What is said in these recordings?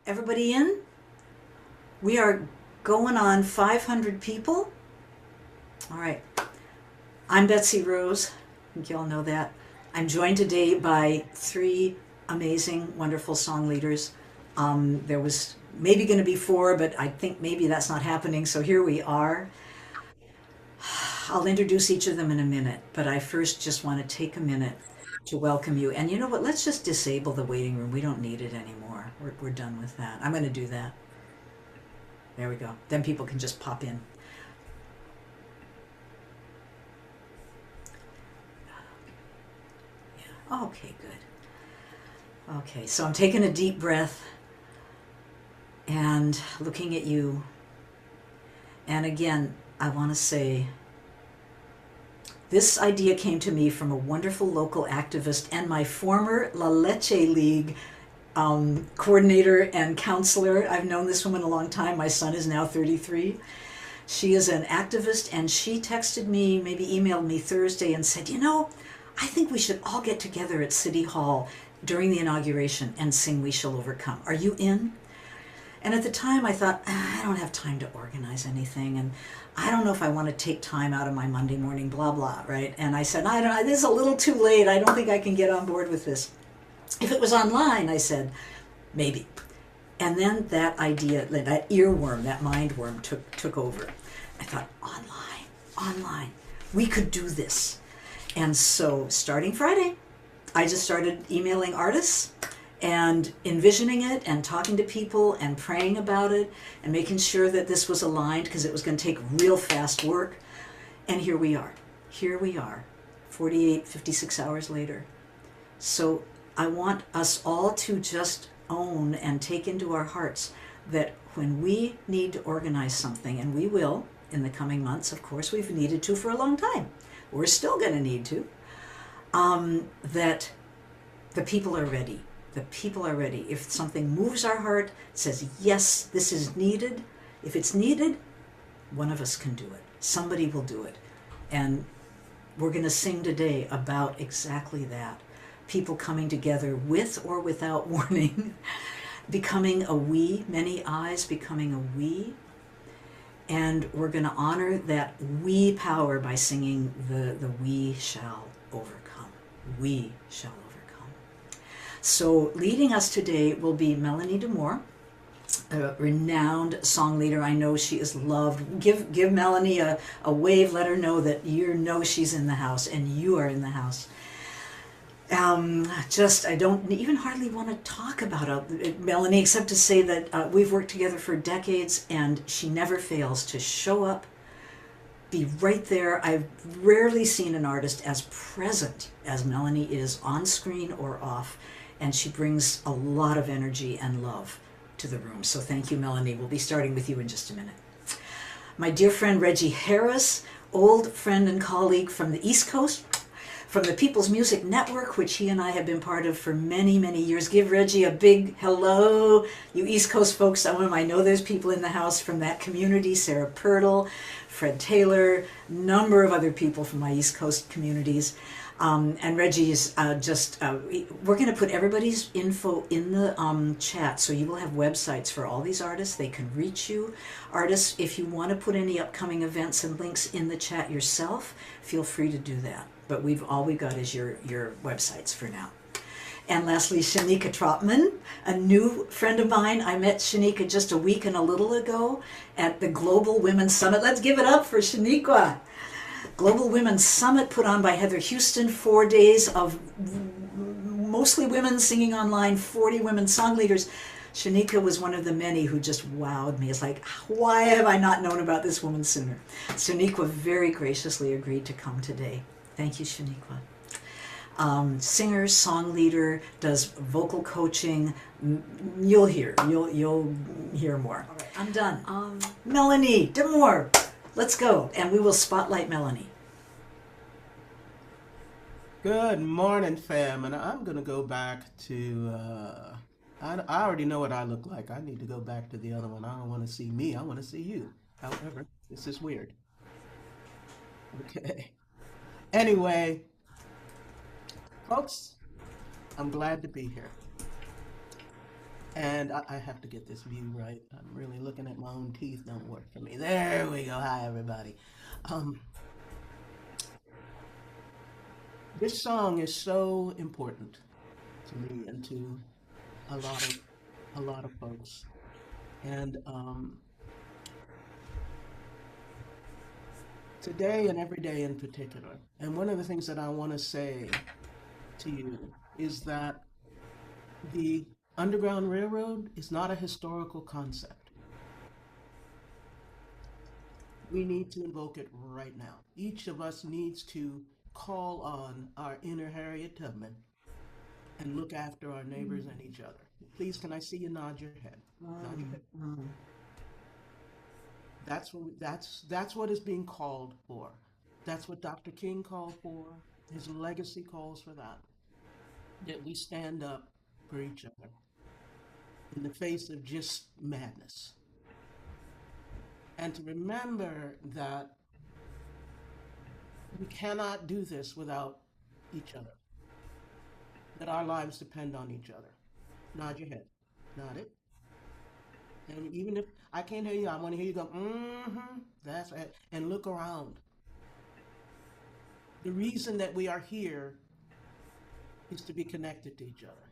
Everybody in? We are going on 500 people. All right. I'm Betsy Rose. I think you all know that. I'm joined today by three amazing, wonderful song leaders. There was maybe going to be four, but I think maybe that's not happening. So here we are. I'll introduce each of them in a minute, but I first just want to take a minute to welcome you. And you know what? Let's just disable the waiting room. We don't need it anymore. We're done with that. I'm going to do that. There we go. Then people can just pop in. Yeah. Okay, good. Okay, so I'm taking a deep breath and looking at you. And again, I want to say this idea came to me from a wonderful local activist and my former La Leche League coordinator and counselor. I've known this woman a long time. My son is now 33. She is an activist, and she texted me, maybe emailed me Thursday and said, I think we should all get together at City Hall during the inauguration and sing We Shall Overcome. Are you in? And at the time I thought, I don't have time to organize anything, and I don't know if I want to take time out of my Monday morning, blah, blah, right? And I said, I don't know, this is a little too late. I don't think I can get on board with this. If it was online, I said, maybe. And then that idea, that earworm, that mind worm took over. I thought, online, we could do this. And so starting Friday, I just started emailing artists and envisioning it and talking to people and praying about it and making sure that this was aligned because it was going to take real fast work. And here we are, 48, 56 hours later. So I want us all to just own and take into our hearts that when we need to organize something, and we will in the coming months, of course, we've needed to for a long time. We're still going to need to, that the people are ready. The people are ready. If something moves our heart, says, yes, this is needed. If it's needed, one of us can do it. Somebody will do it. And we're going to sing today about exactly that. People coming together with or without warning, becoming a we, many eyes becoming a we. And we're going to honor that we power by singing the we shall overcome. We shall overcome. So leading us today will be Melanie DeMore, a renowned song leader. I know she is loved. Give Melanie a wave. Let her know that you know she's in the house and you are in the house. I don't even hardly want to talk about Melanie, except to say that we've worked together for decades, and she never fails to show up, be right there. I've rarely seen an artist as present as Melanie is on screen or off, and she brings a lot of energy and love to the room. So thank you, Melanie. We'll be starting with you in just a minute. My dear friend Reggie Harris, old friend and colleague from the East Coast, from the People's Music Network, which he and I have been part of for many, many years. Give Reggie a big hello, you East Coast folks. Some of them, I know there's people in the house from that community, Sarah Pirtle, Fred Taylor, number of other people from my East Coast communities. And Reggie is we're going to put everybody's info in the chat, so you will have websites for all these artists. They can reach you. Artists, if you want to put any upcoming events and links in the chat yourself, feel free to do that. But all we've got is your websites for now. And lastly, Sheniqua Trotman, a new friend of mine. I met Sheniqua just a week and a little ago at the Global Women's Summit. Let's give it up for Sheniqua. Global Women's Summit put on by Heather Houston, 4 days of mostly women singing online, 40 women song leaders. Sheniqua was one of the many who just wowed me. It's like, why have I not known about this woman sooner? Sheniqua very graciously agreed to come today. Thank you, Sheniqua. Singer, song leader, does vocal coaching. You'll hear more. All right, I'm done. Melanie DeMore, let's go, and we will spotlight Melanie. Good morning, fam, and I'm gonna go back to. I already know what I look like. I need to go back to the other one. I don't want to see me. I want to see you. However, this is weird. Okay. Anyway, folks, I'm glad to be here. And I have to get this view right. I'm really looking at my own teeth. Don't work for me. There we go. Hi, everybody. Um, this song is so important to me and to a lot of folks. And today and every day in particular. And one of the things that I want to say to you is that the Underground Railroad is not a historical concept. We need to invoke it right now. Each of us needs to call on our inner Harriet Tubman and look after our neighbors and each other. Please, can I see you nod your head? Nod your head. That's what is being called for. That's what Dr. King called for. His legacy calls for that. That we stand up for each other in the face of just madness. And to remember that we cannot do this without each other. That our lives depend on each other. Nod your head. Nod it. And even if I can't hear you, I want to hear you go, mm-hmm. That's it. And look around. The reason that we are here is to be connected to each other.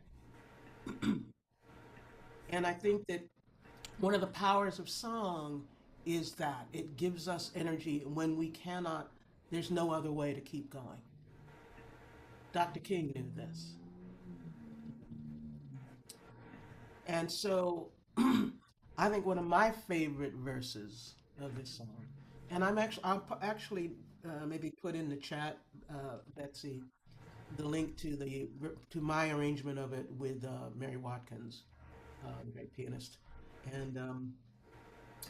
And I think that one of the powers of song is that it gives us energy when we cannot, there's no other way to keep going. Dr. King knew this. And so I think one of my favorite verses of this song, and I'll actually maybe put in the chat, Betsy, the link to my arrangement of it with Mary Watkins, the great pianist, and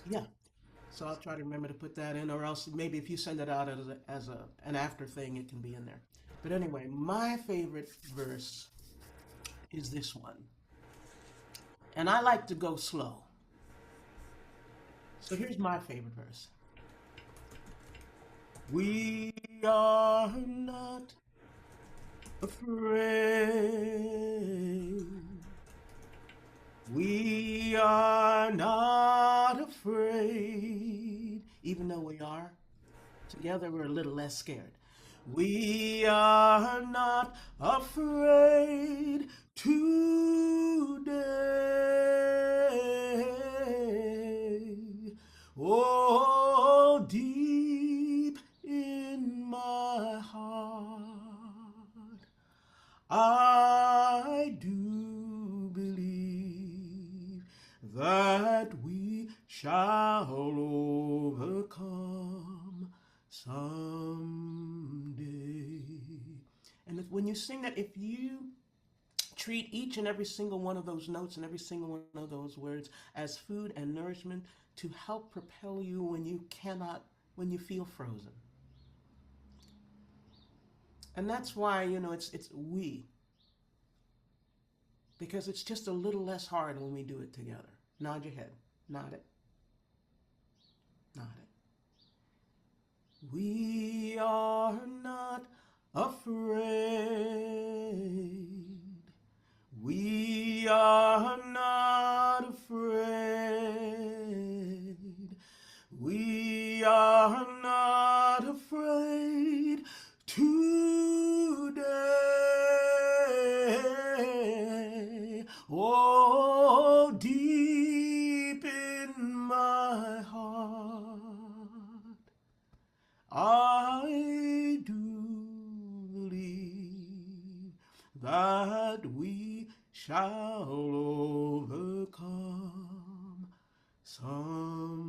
yeah. So I'll try to remember to put that in, or else maybe if you send it out as an after thing, it can be in there. But anyway, my favorite verse is this one, and I like to go slow. So here's my favorite verse. We are not afraid. We are not afraid. Even though we are, together we're a little less scared. We are not afraid today. Oh, deep in my heart, I do believe that we shall overcome someday. And when you sing that, if you treat each and every single one of those notes and every single one of those words as food and nourishment to help propel you when you feel frozen. And that's why, it's we. Because it's just a little less hard when we do it together. Nod your head. Nod it. Nod it. We are not afraid. We are not afraid. We are not afraid today. Oh, deep in my heart, I do believe that we shall overcome someday.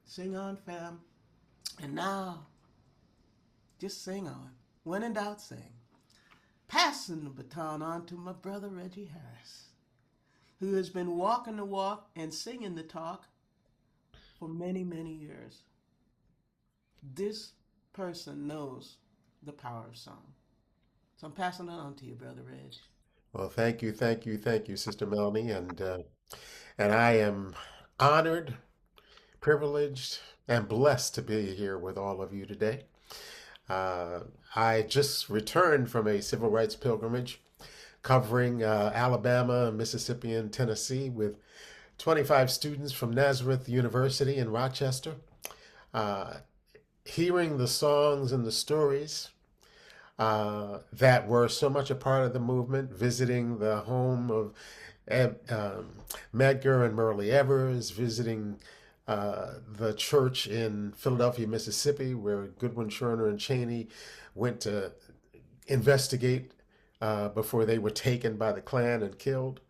Sing on, fam. And now, just sing on. When in doubt, sing. Passing the baton on to my brother Reggie Harris, who has been walking the walk and singing the talk for many, many years. This person knows the power of song. So I'm passing it on to you, brother Reg. Well, thank you, Sister Melanie, and I am honored, privileged, and blessed to be here with all of you today. Uh, I just returned from a civil rights pilgrimage covering Alabama, Mississippi, and Tennessee with 25 students from Nazareth University in Rochester. Uh, Hearing the songs and the stories that were so much a part of the movement, visiting the home of Medgar and Merle Evers, visiting the church in Philadelphia, Mississippi, where Goodwin, Schorner, and Cheney went to investigate before they were taken by the Klan and killed.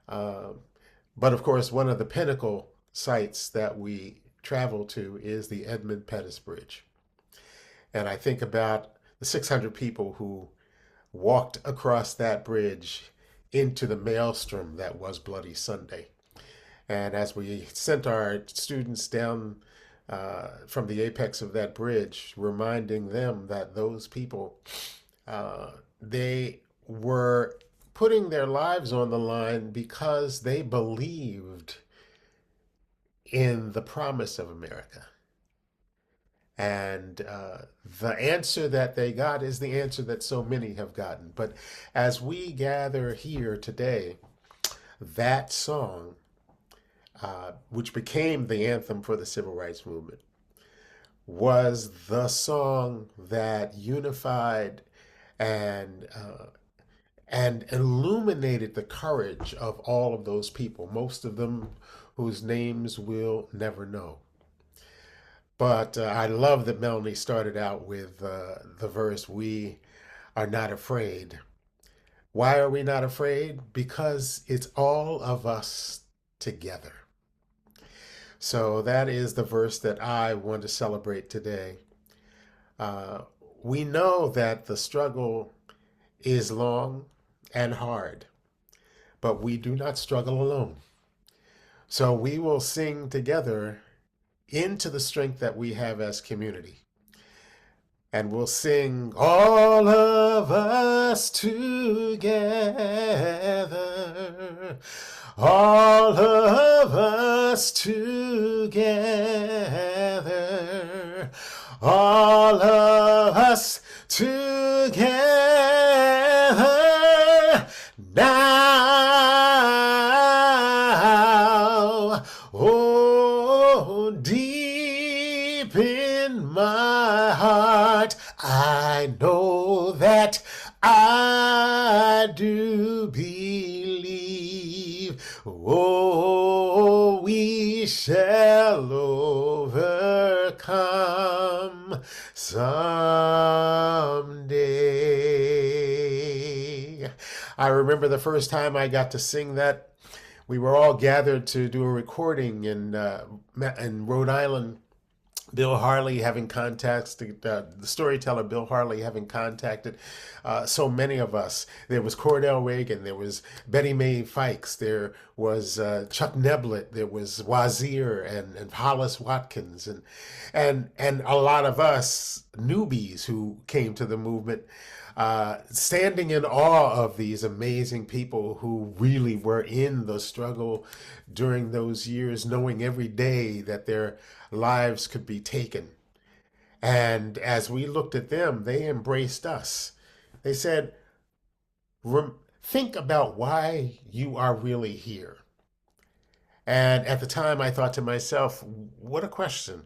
Uh, but of course, one of the pinnacle sites that we travel to is the Edmund Pettus Bridge. And I think about the 600 people who walked across that bridge into the maelstrom that was Bloody Sunday. And as we sent our students down from the apex of that bridge, reminding them that those people, they were putting their lives on the line because they believed in the promise of America. And the answer that they got is the answer that so many have gotten. But as we gather here today, that song, which became the anthem for the civil rights movement, was the song that unified and illuminated the courage of all of those people, most of them whose names we'll never know. But I love that Melanie started out with the verse, "We are not afraid." Why are we not afraid? Because it's all of us together. So that is the verse that I want to celebrate today. We know that the struggle is long and hard, but we do not struggle alone. So we will sing together into the strength that we have as community. And we'll sing, all of us together, all of us together, all of us together now. Oh, deep in my heart, I know that I do believe. Oh, we shall overcome someday. I remember the first time I got to sing that. We were all gathered to do a recording in Rhode Island. Bill Harley having contacted, the storyteller Bill Harley having contacted so many of us. There was Cordell Reagan, there was Betty Mae Fikes, there was Chuck Neblett, there was Wazir and Hollis Watkins, and a lot of us newbies who came to the movement, standing in awe of these amazing people who really were in the struggle during those years, knowing every day that their lives could be taken. And as we looked at them, they embraced us. They said, think about why you are really here. And at the time, I thought to myself, what a question.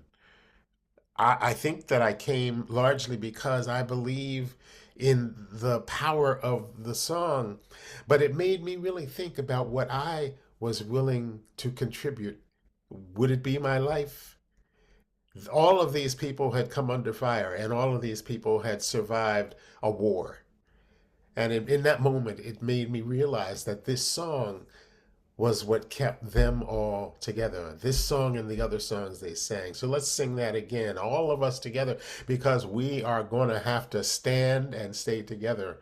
I think that I came largely because I believe in the power of the song, but it made me really think about what I was willing to contribute. Would it be my life? All of these people had come under fire, and all of these people had survived a war. And in that moment, it made me realize that this song was what kept them all together. This song and the other songs they sang. So let's sing that again, all of us together, because we are going to have to stand and stay together,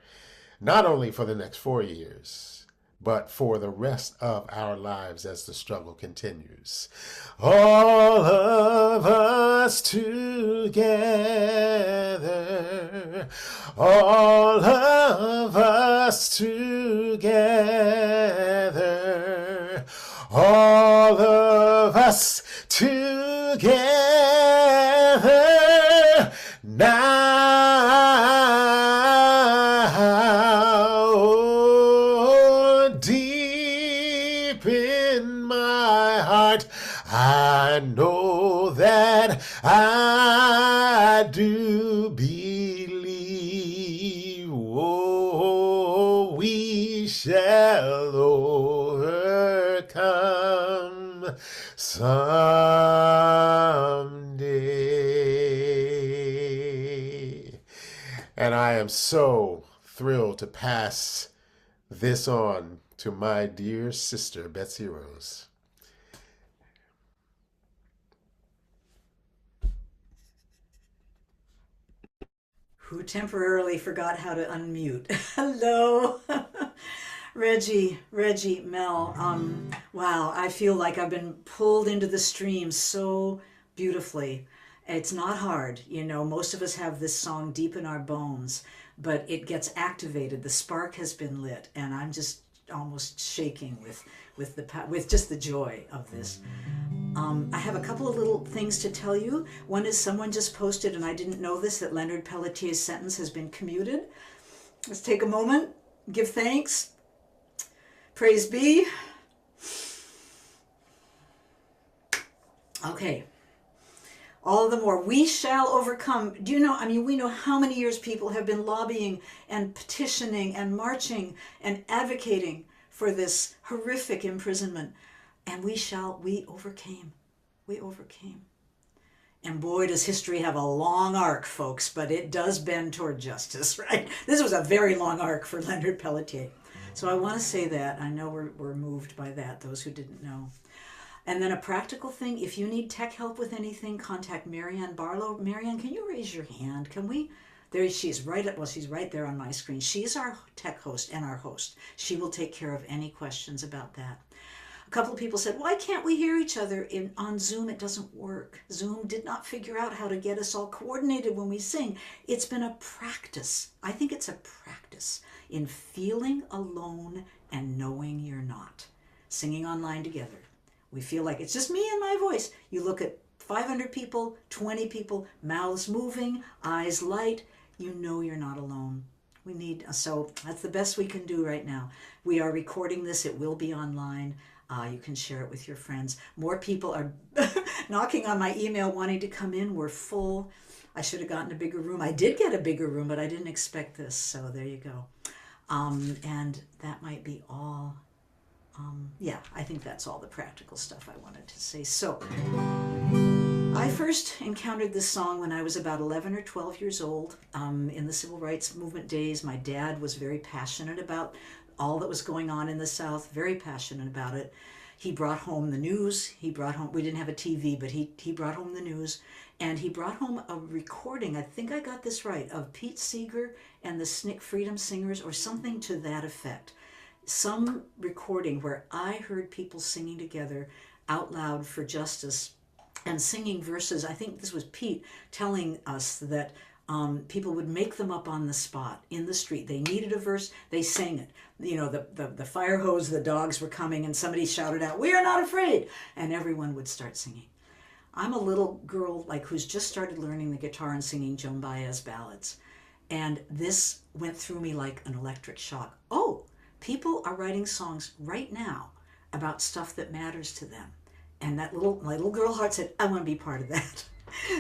not only for the next 4 years, but for the rest of our lives as the struggle continues. All of us together, all of us together, all of us together now. I know that I do believe, oh, we shall overcome someday. And I am so thrilled to pass this on to my dear sister, Betsy Rose. Who temporarily forgot how to unmute. Hello. Reggie, Mel. Wow, I feel like I've been pulled into the stream so beautifully. It's not hard, you know. Most of us have this song deep in our bones, but it gets activated. The spark has been lit, and I'm just almost shaking with just the joy of this. I have a couple of little things to tell you. One is someone just posted, and I didn't know this, that Leonard Pelletier's sentence has been commuted. Let's take a moment, give thanks. Praise be. Okay. All the more. We shall overcome. Do you know, I mean, we know how many years people have been lobbying and petitioning and marching and advocating for this horrific imprisonment. And we overcame. We overcame. And boy, does history have a long arc, folks, but it does bend toward justice, right? This was a very long arc for Leonard Pelletier. So I want to say that. I know we're moved by that, those who didn't know. And then a practical thing, if you need tech help with anything, contact Marianne Barlow. Marianne, can you raise your hand? Can we? There she's right there on my screen. She's our tech host and our host. She will take care of any questions about that. A couple of people said, why can't we hear each other on Zoom? It doesn't work. Zoom did not figure out how to get us all coordinated when we sing. It's been a practice. I think it's a practice in feeling alone and knowing you're not. Singing online together. We feel like it's just me and my voice. You look at 500 people, 20 people, mouths moving, eyes light. You know you're not alone. So that's the best we can do right now. We are recording this. It will be online. You can share it with your friends. More people are knocking on my email wanting to come in. We're full. I should have gotten a bigger room. I did get a bigger room, but I didn't expect this. So there you go. And that might be all. Yeah, I think that's all the practical stuff I wanted to say. So I first encountered this song when I was about 11 or 12 years old in the civil rights movement days. My dad was very passionate about all that was going on in the South, very passionate about it. He brought home the news. We didn't have a TV, but he brought home the news. And he brought home a recording, I think I got this right, of Pete Seeger and the SNCC Freedom Singers or something to that effect. Some recording where I heard people singing together out loud for justice and singing verses. I think this was Pete telling us that people would make them up on the spot in the street. They needed a verse, they sang it. You know, the fire hose, the dogs were coming, and somebody shouted out, "We are not afraid," and everyone would start singing. I'm a little girl who's just started learning the guitar and singing Joan Baez ballads, and this went through me like an electric shock. Oh, people are writing songs right now about stuff that matters to them, and my little girl heart said, "I want to be part of that."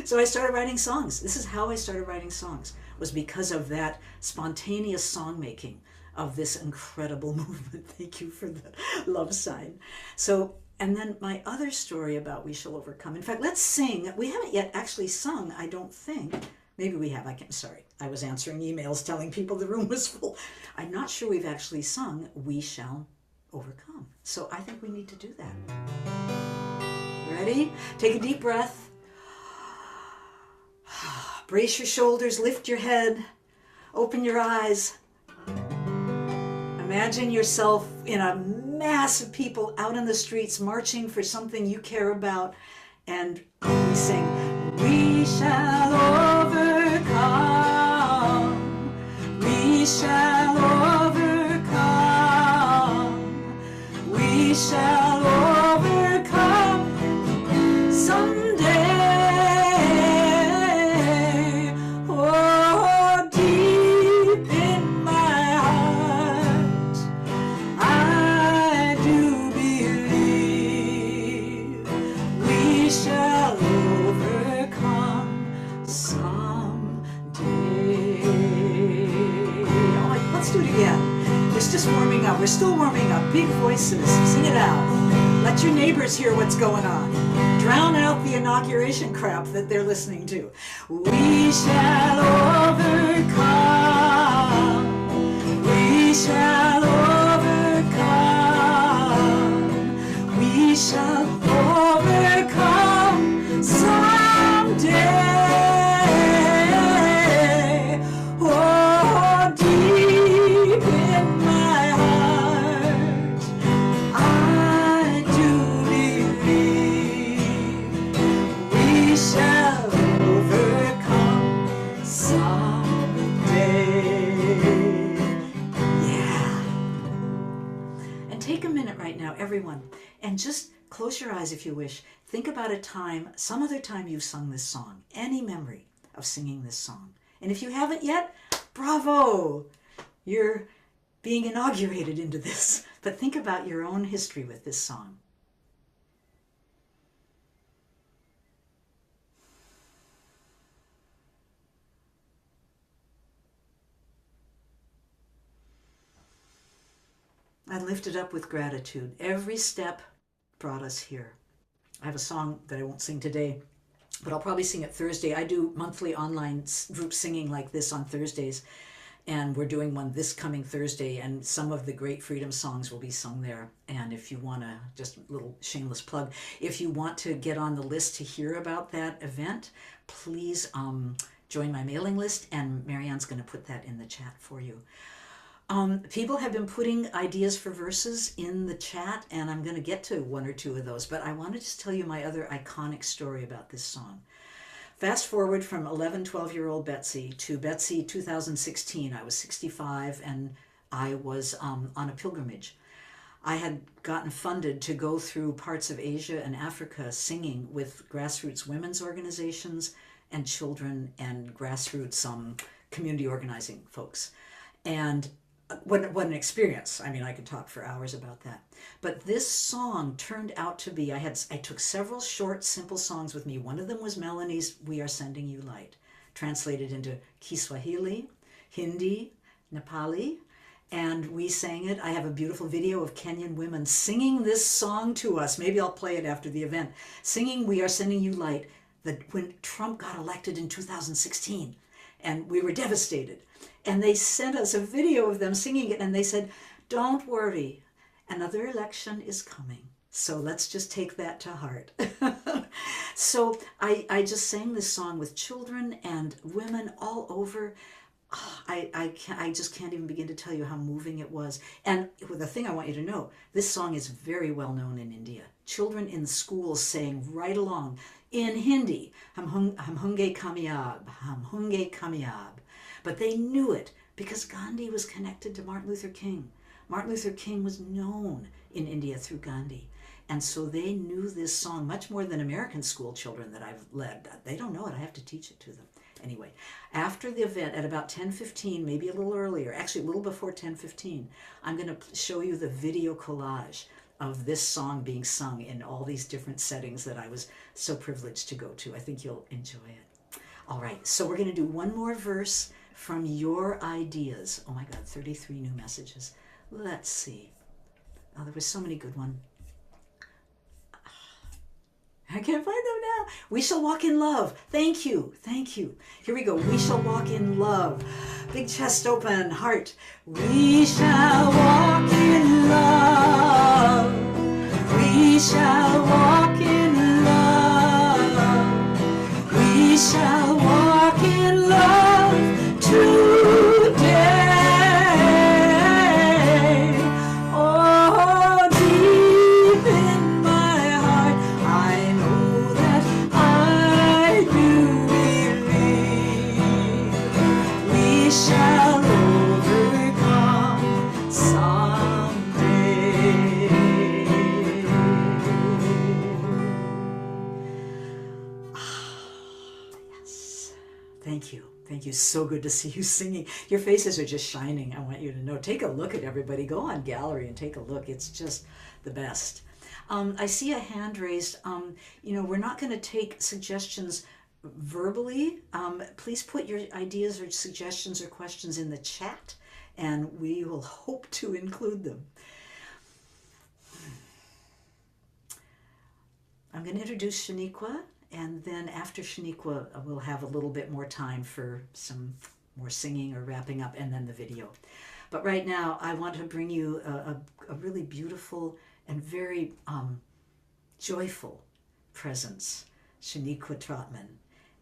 So I started writing songs. This is how I started writing songs, was because of that spontaneous song making of this incredible movement. Thank you for the love sign. So, and then my other story about We Shall Overcome. In fact, let's sing. We haven't yet actually sung, I don't think. Maybe we have. Sorry. I was answering emails telling people the room was full. I'm not sure we've actually sung We Shall Overcome. So I think we need to do that. Ready? Take a deep breath. Brace your shoulders, lift your head, open your eyes. Imagine yourself in a mass of people out in the streets marching for something you care about, and we sing, "We shall overcome, we shall overcome, we shall overcome someday." We shall Let's do it again. It's just warming up. We're still warming up. Big voices. Sing it out. Let your neighbors hear what's going on. Drown out the inauguration crap that they're listening to. We shall overcome. We shall overcome. We shall overcome someday. Oh, deep in my heart, I do believe we shall overcome someday. Yeah. And take a minute right now, everyone, and just close your eyes if you wish. Think about a time, some other time you've sung this song, any memory of singing this song. And if you haven't yet, bravo! You're being inaugurated into this. But think about your own history with this song. I lifted up with gratitude. Every step brought us here. I have a song that I won't sing today, but I'll probably sing it Thursday. I do monthly online group singing like this on Thursdays, and we're doing one this coming Thursday, and some of the great freedom songs will be sung there. And if you want to, just a little shameless plug, if you want to get on the list to hear about that event, please join my mailing list, and Marianne's going to put that in the chat for you. People have been putting ideas for verses in the chat, and I'm going to get to one or two of those, but I want to just tell you my other iconic story about this song. Fast forward from 11, 12-year-old Betsy to Betsy 2016. I was 65, and I was on a pilgrimage. I had gotten funded to go through parts of Asia and Africa singing with grassroots women's organizations and children and grassroots community organizing folks. And what an experience. I mean, I could talk for hours about that. But this song turned out to be, I took several short, simple songs with me. One of them was Melanie's We Are Sending You Light, translated into Kiswahili, Hindi, Nepali, and we sang it. I have a beautiful video of Kenyan women singing this song to us. Maybe I'll play it after the event. Singing We Are Sending You Light, when Trump got elected in 2016, and we were devastated. And they sent us a video of them singing it, and they said, don't worry, another election is coming. So let's just take that to heart. So I just sang this song with children and women all over. I just can't even begin to tell you how moving it was. And the thing I want you to know, this song is very well known in India. Children in schools sang right along in Hindi, Hum hunge kamyab, hum hunge kamyab. But they knew it because Gandhi was connected to Martin Luther King. Martin Luther King was known in India through Gandhi. And so they knew this song much more than American school children that I've led. They don't know it. I have to teach it to them. Anyway, after the event at about 10:15, maybe a little earlier, actually a little before 10:15, I'm going to show you the video collage of this song being sung in all these different settings that I was so privileged to go to. I think you'll enjoy it. All right, so we're going to do one more verse from your ideas. Oh my God, 33 new messages. Let's see. Oh, there was so many good ones. I can't find them now. We shall walk in love. Thank you. Thank you. Here we go. We shall walk in love. Big chest open, heart. We shall walk in love. We shall walk in love. We shall walk in love today. Oh, deep in my heart, I know that I do believe we shall overcome someday. Yes. Thank you. Thank you. So good to see you singing. Your faces are just shining. I want you to know. Take a look at everybody. Go on gallery and take a look. It's just the best. I see a hand raised. We're not going to take suggestions verbally. Please put your ideas or suggestions or questions in the chat, and we will hope to include them. I'm going to introduce Sheniqua, and then after Sheniqua, we'll have a little bit more time for some more singing or wrapping up, and then the video. But right now, I want to bring you a really beautiful and very joyful presence, Sheniqua Trotman.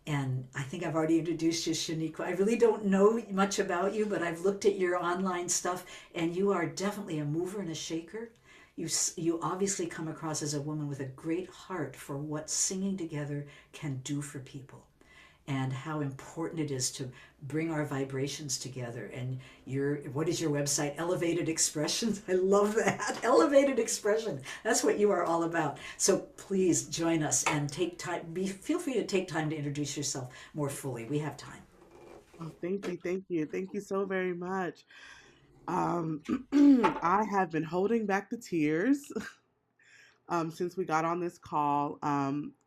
And I think I've already introduced you, Sheniqua. I really don't know much about you, but I've looked at your online stuff, and you are definitely a mover and a shaker. You obviously come across as a woman with a great heart for what singing together can do for people, and how important it is to bring our vibrations together. And what is your website? Elevated Expressions. I love that. Elevated Expression. That's what you are all about. So please join us and take time. Feel free to take time to introduce yourself more fully. We have time. Oh, thank you, thank you, thank you so very much. Um, I have been holding back the tears since we got on this call,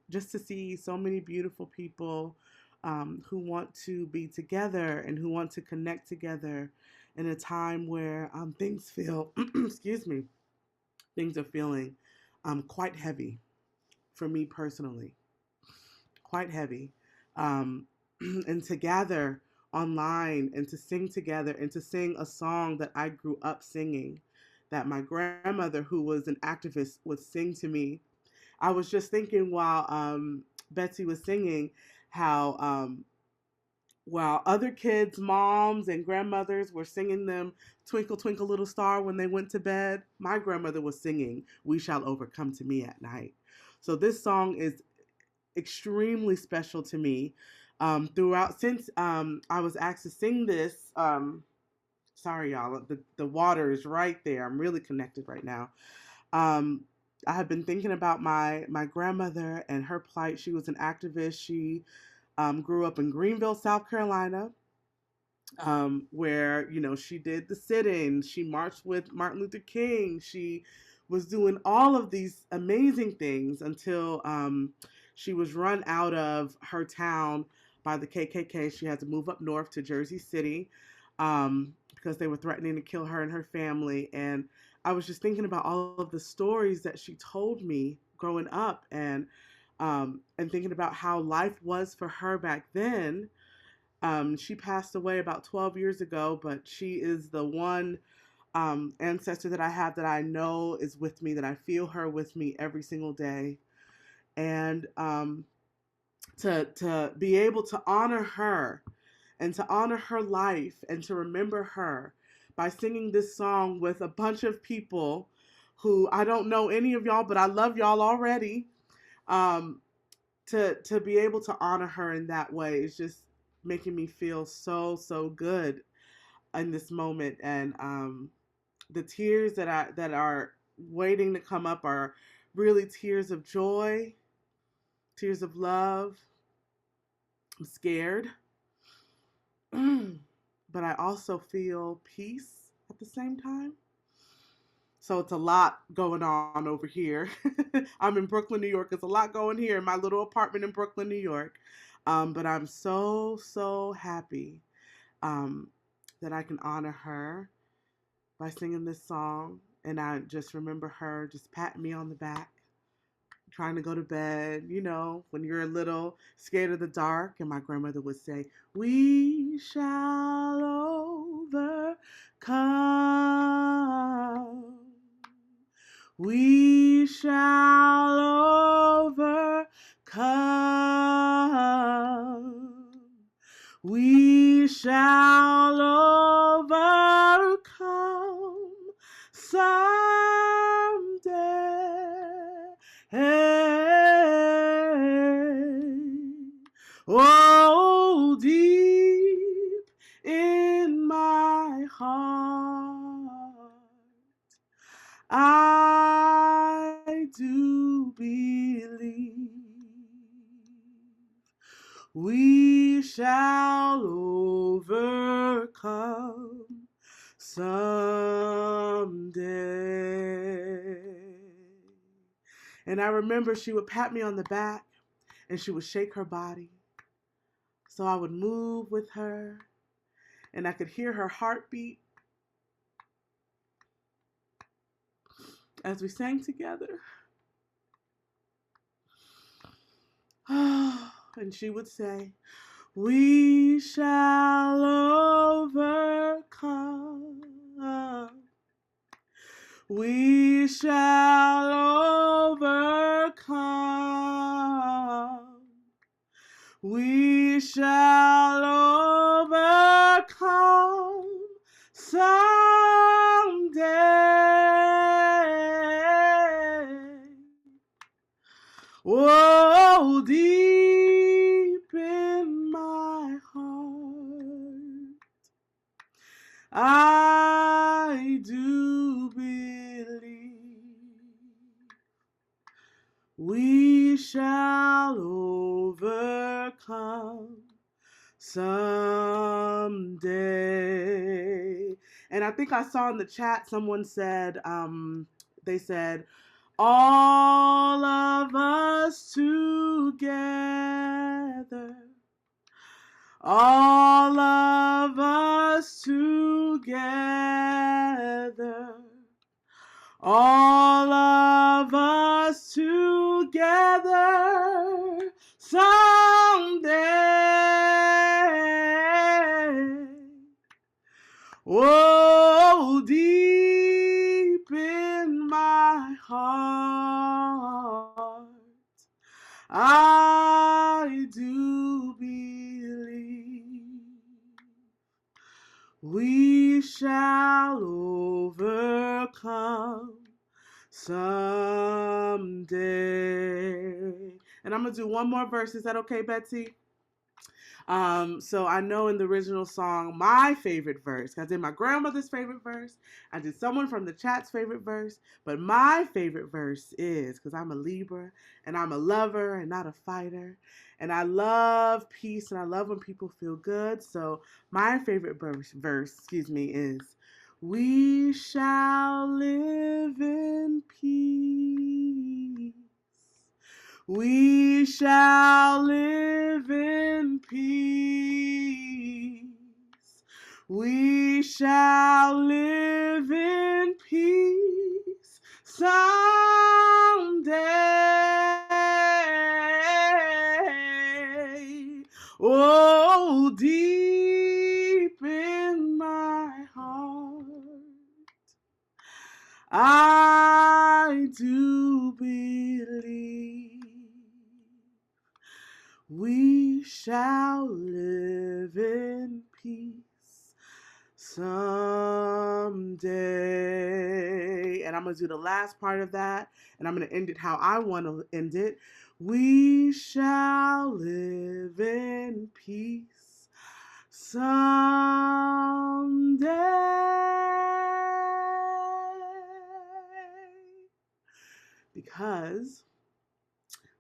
just to see so many beautiful people who want to be together and who want to connect together in a time where things feel, excuse me, things are feeling quite heavy for me personally, quite heavy. Um, and to gather online and to sing together and to sing a song that I grew up singing, that my grandmother, who was an activist, would sing to me. I was just thinking while Betsy was singing how while other kids' moms and grandmothers were singing them Twinkle, Twinkle, Little Star when they went to bed, my grandmother was singing We Shall Overcome to me at night. So this song is extremely special to me. Throughout, since I was asked to sing this, sorry y'all, the water is right there. I'm really connected right now. Um, I have been thinking about my grandmother and her plight. She was an activist. She grew up in Greenville, South Carolina, where she did the sit-in. She marched with Martin Luther King. She was doing all of these amazing things until she was run out of her town by the KKK. She had to move up north to Jersey City because they were threatening to kill her and her family. And I was just thinking about all of the stories that she told me growing up, and thinking about how life was for her back then. She passed away about 12 years ago, but she is the one ancestor that I have that I know is with me, that I feel her with me every single day. And to be able to honor her and to honor her life and to remember her by singing this song with a bunch of people who I don't know any of y'all, but I love y'all already. Um, to be able to honor her in that way is just making me feel so good in this moment. And the tears that are waiting to come up are really tears of joy, tears of love. I'm scared, but I also feel peace at the same time. So it's a lot going on over here. I'm in Brooklyn, New York. It's a lot going here in my little apartment in Brooklyn, New York. But I'm so happy that I can honor her by singing this song. And I just remember her just patting me on the back, trying to go to bed, when you're a little scared of the dark. And my grandmother would say, we shall overcome. We shall overcome. We shall overcome someday. Oh, deep in my heart, I do believe we shall overcome someday. And I remember she would pat me on the back and she would shake her body. So I would move with her and I could hear her heartbeat as we sang together. And she would say, we shall overcome. We shall overcome. We shall overcome someday. Oh, deep in my heart, I do believe we shall overcome someday. And I think I saw in the chat someone said, they said, all of us together. All of us together. All of us together someday. Oh, deep in my heart, I do believe we shall overcome someday. And I'm going to do one more verse. Is that okay, Betsy? So I know in the original song, my favorite verse, I did my grandmother's favorite verse, I did someone from the chat's favorite verse, but my favorite verse is, because I'm a Libra, and I'm a lover and not a fighter, and I love peace, and I love when people feel good, so my favorite verse, is, we shall live in peace. We shall live in peace. We shall live in peace someday. Oh, deep in my heart, I do believe we shall live in peace someday. And I'm going to do the last part of that, and I'm going to end it how I want to end it. We shall live in peace someday. Because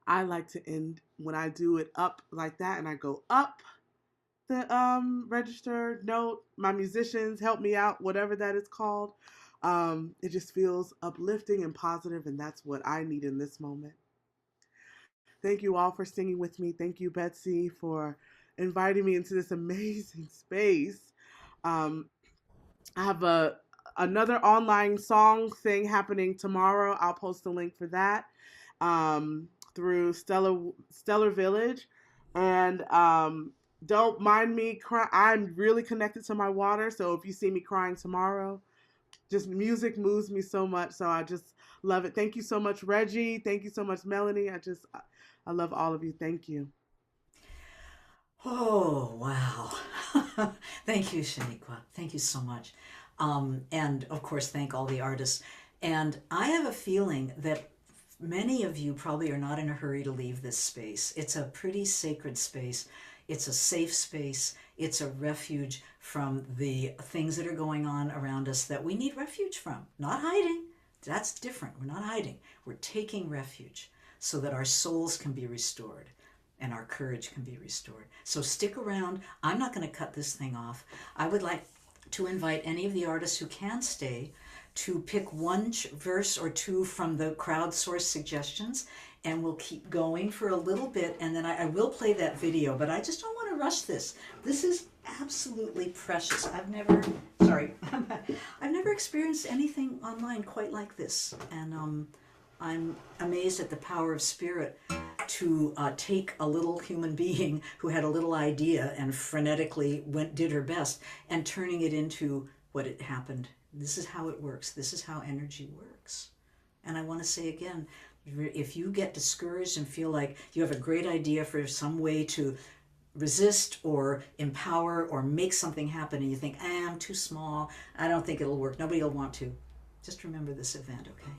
I like to end when I do it up like that, and I go up the register note. My musicians help me out, whatever that is called. It just feels uplifting and positive, and that's what I need in this moment. Thank you all for singing with me. Thank you, Betsy, for inviting me into this amazing space. I have another online song thing happening tomorrow. I'll post a link for that. Through Stellar Village, and don't mind me cry. I'm really connected to my water, so if you see me crying tomorrow, just music moves me so much, so I just love it. Thank you so much, Reggie. Thank you so much, Melanie. I love all of you. Thank you. Oh, wow. Thank you, Sheniqua. Thank you so much. And of course, thank all the artists. And I have a feeling that many of you probably are not in a hurry to leave this space. It's a pretty sacred space. It's a safe space. It's a refuge from the things that are going on around us that we need refuge from. Not hiding. That's different. We're not hiding. We're taking refuge so that our souls can be restored and our courage can be restored. So stick around. I'm not going to cut this thing off. I would like to invite any of the artists who can stay to pick one verse or two from the crowdsourced suggestions, and we'll keep going for a little bit, and then I will play that video, but I just don't want to rush this. This is absolutely precious. I've never experienced anything online quite like this, and I'm amazed at the power of spirit to take a little human being who had a little idea and frenetically did her best, and turning it into what it happened. This is how it works. This is how energy works. And I want to say again, if you get discouraged and feel like you have a great idea for some way to resist or empower or make something happen, and you think, I'm too small, I don't think it'll work, nobody will want to, just remember this event, okay?